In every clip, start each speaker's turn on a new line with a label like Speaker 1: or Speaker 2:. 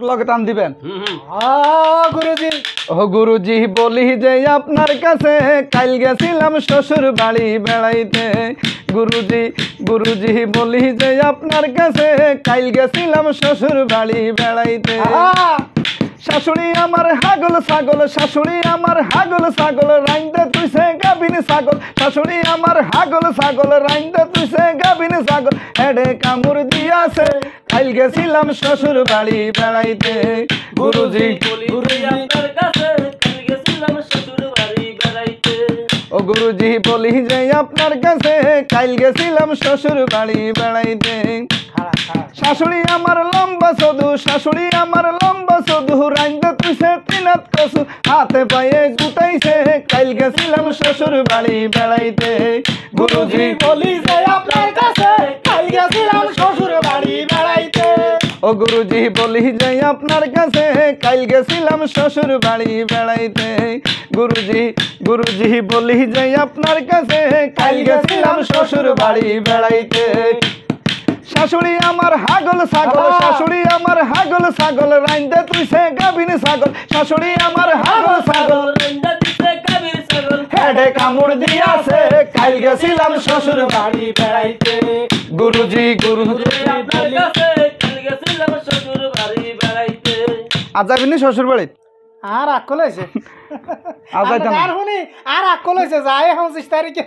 Speaker 1: লগে টান দিবেন।
Speaker 2: গুরুজি
Speaker 1: ও গুরুজি বলি যে আপনার কাছে কাল গেছিলাম শ্বশুর বাড়ি বেড়াইতে। গুরুজি গুরুজি বলি যে আপনার কাছে কাল গেছিলাম শ্বশুর বাড়ি বেড়াইতে। শাশুড়ি আমার হাগল ছাগল, শাশুড়ি আমার হাগল ছাগল, রাইন্দে তুইছে গাবিন ছাগল। শাশুড়ি আমার হাগল ছাগল, রাইন্দে তুইছে গাবিন ছাগল। হেডে কামড় দিয়াছে কাল গেছিলাম শ্বশুর বাড়ি বেড়াইতে। গুরুজি
Speaker 3: গুরুজি আপনার কাছে কাল গেছিলাম শ্বশুর বাড়ি বেড়াইতে।
Speaker 1: ও গুরুজি বলি যে আপনার কাছে কাল গেছিলাম শ্বশুর বাড়ি বেড়াইতে। শাশুড়ি আমার লম্বা সদু, শাশুড়ি আমার লম্বা সদু, রাইন্দে তুইছে তিনাত কসু, হাতে পায়ে গুটাইছে কাল গেছিলাম শ্বশুর বাড়ি বেড়াইতে। গুরুজি
Speaker 2: বলি যে আপনার কাছে কাল গেছিলাম শ্বশুর বাড়ি বেড়াইতে।
Speaker 1: ও গুরুজি বলি যে আপনার কাছে কাল গেছিলাম শ্বশুর বাড়ি বেড়াইতে। গুরুজি গুরুজি বলি যে আপনার কাছে কাল গেছিলাম শ্বশুর বাড়ি বেড়াইতে। শাশুড়ি আমার হাগল ছাগল, শাশুড়ি আমার হাগল ছাগল, রাইন্দে তুইছে গাবিন ছাগল। শাশুড়ি আমার হাগল ছাগল,
Speaker 3: রাইন্দা দিছে গাভীর ছাগল।
Speaker 1: হেডে কামড় দিয়াছে কাল গেছিলাম শ্বশুর বাড়ি বেড়াইতে। গুরুজি গুরুজি
Speaker 3: আপনার কাছে কাল গেছিলাম শ্বশুর বাড়ি বেড়াইতে।
Speaker 1: আজ যাবিনি শ্বশুর বাড়ি?
Speaker 2: আর আকল হয়েছে
Speaker 1: আজ যাইতাম না।
Speaker 2: আর শুনি আর আকল হয়েছে যাই 25 তারিখে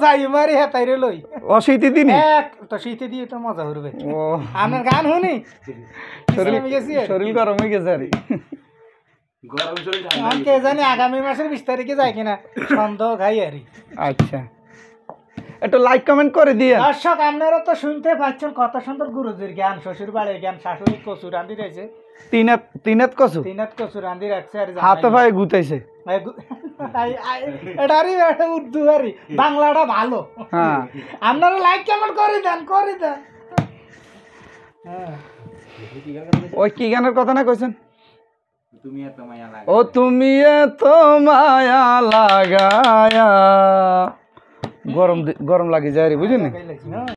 Speaker 2: যাই মারি হেতাইরে লই
Speaker 1: অশীতি দিনই
Speaker 2: এক তো শীতে দিয়ে তো মজা করবে।
Speaker 1: ও
Speaker 2: আপনার গান শুনি
Speaker 1: শরীর
Speaker 2: আমি গেছি
Speaker 1: শরীর গরম হয়ে গেছে আরে।
Speaker 3: গরম শরীর
Speaker 2: আমি কে জানি আগামী মাসের 20 তারিখে যাই কিনা সন্দেহ খাই আরি।
Speaker 1: আচ্ছা একটু লাইক কমেন্ট করে দিয়ে।
Speaker 2: দর্শক আপনারা তো শুনতে পাচ্ছেন কত সুন্দর গুরুজির জ্ঞান, শ্বশুর বাড়ির জ্ঞান। শাশুড়ি কচু রান্ধি রয়েছে,
Speaker 1: তিনাত কসু
Speaker 2: তিনাত কচু রান্ধি রাখছে আর
Speaker 1: হাতে পায়ে গুতাইছে।
Speaker 2: এটারই উর্দু আরি, বাংলাটা ভালো।
Speaker 1: হ্যাঁ
Speaker 2: আপনারা লাইক কমেন্ট করে দেন করে দেন। হ্যাঁ
Speaker 1: ওই কি গানের কথা না কইছেন?
Speaker 3: তুমি এত মায়া লাগে।
Speaker 1: ও তুমি এত মায়া লাগায়া, গরম গরম লাগে যায় রে বুঝলি।
Speaker 2: হ্যাঁ